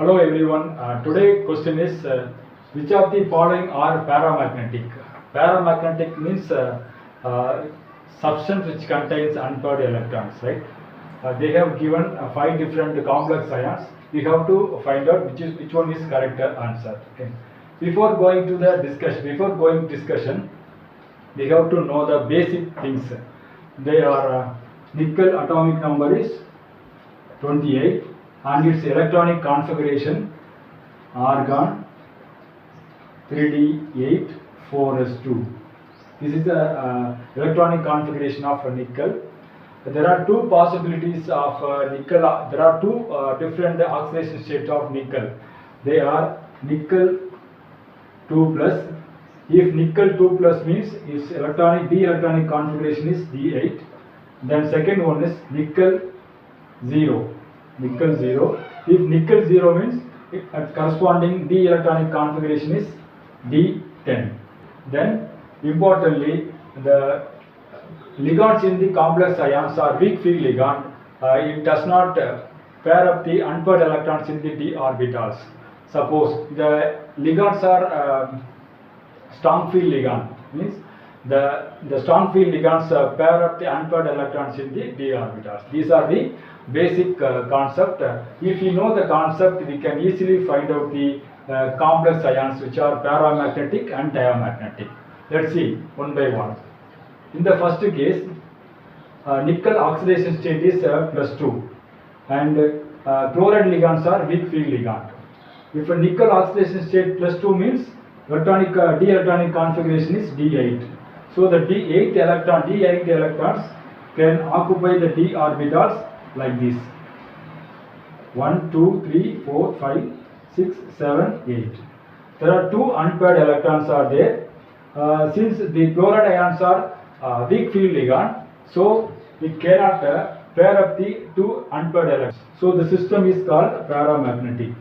Hello everyone. Today question is which of the following are paramagnetic? Paramagnetic means substance which contains unpaired electrons, right? They have given 5 different complex ions. We have to find out which one is correct answer. Okay. Before going to discussion, we have to know the basic things. They are nickel atomic number is 28 and its electronic configuration argon 3d8 4s2. This is the electronic configuration of nickel. There are two possibilities of nickel. There are two different oxidation states of nickel. They are nickel 2 plus. If nickel 2 plus means its d electronic configuration is d8. Then second one is nickel 0. Nickel 0. If nickel 0 means corresponding d electronic configuration is d10. Then importantly, the ligands in the complex ions are weak field ligand. It does not pair up the unpaired electrons in the d orbitals. Suppose the ligands are strong field ligand, means the strong field ligands pair up the unpaired electrons in the d orbitals. These are the basic concept. If you know the concept, we can easily find out the complex ions which are paramagnetic and diamagnetic. Let's see one by one. In the first case, nickel oxidation state is +2 and chloride ligands are weak field ligand. If a nickel oxidation state +2 means d electronic configuration is d8. So the d8 electrons can occupy the d orbitals like this: 1, 2, 3, 4, 5, 6, 7, 8. There are two unpaired electrons are there. Since the chloride ions are weak field ligand, so we cannot pair up the two unpaired electrons. So the system is called paramagnetic,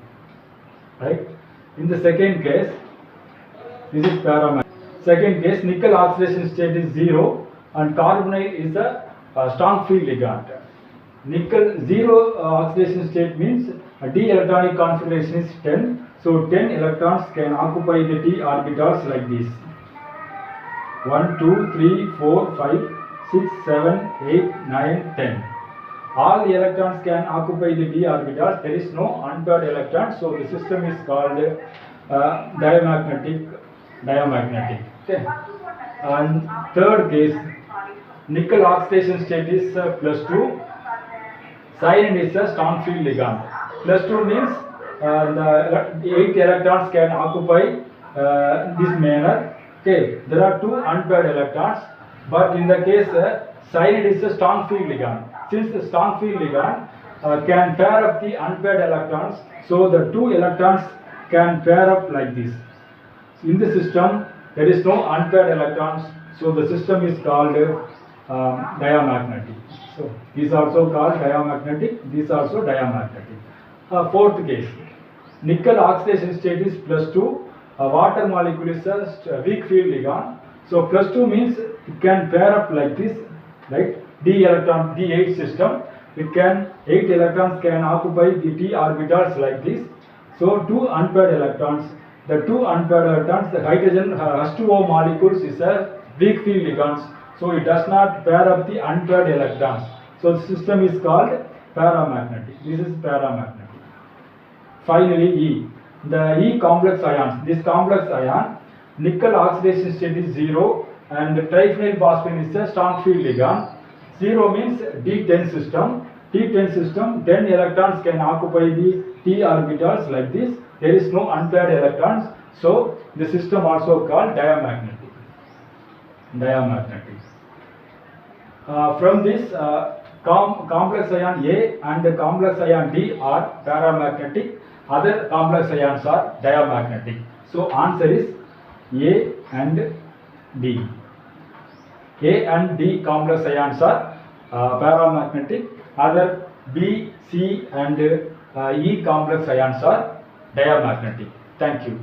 right? In the second case, this is paramagnetic. Second case, nickel oxidation state is 0 and carbonyl is a strong field ligand. Nickel 0 oxidation state means d electronic configuration is 10. So 10 electrons can occupy the d orbitals like this: 1, 2, 3, 4, 5, 6, 7, 8, 9, 10. All the electrons can occupy the d orbitals. There is no unpaired electron. So the system is called diamagnetic. Okay. And third case, nickel oxidation state is +2. Cyanide is a strong field ligand. +2 means the 8 electrons can occupy this manner. Okay, there are two unpaired electrons, but in the case cyanide is a strong field ligand. Since the strong field ligand can pair up the unpaired electrons, so the two electrons can pair up like this. In the system, there is no unpaired electrons, so the system is called diamagnetic. So these also called diamagnetic, these also diamagnetic. Fourth case, nickel oxidation state is +2. Water molecule is a weak field ligand. So +2 means it can pair up like this, right? D8 system. 8 electrons can occupy the d orbitals like this. So two unpaired electrons. The two unpaired electrons, the hydrogen H2O molecules is a weak field ligands. So it does not pair up the unpaired electrons. So the system is called paramagnetic. This is paramagnetic. Finally, E. The E complex ions. This complex ion, nickel oxidation state is 0 and triphenyl phosphine is a strong field ligand. 0 means D10 system. D10 system, 10 electrons can occupy the d orbitals like this. There is no unpaired electrons. So the system also called diamagnetic. From this complex ion A and the complex ion D are paramagnetic. Other complex ions are diamagnetic. So answer is A and D. A and D complex ions are paramagnetic. Other B, C and E complex ions are diamagnetic. Thank you.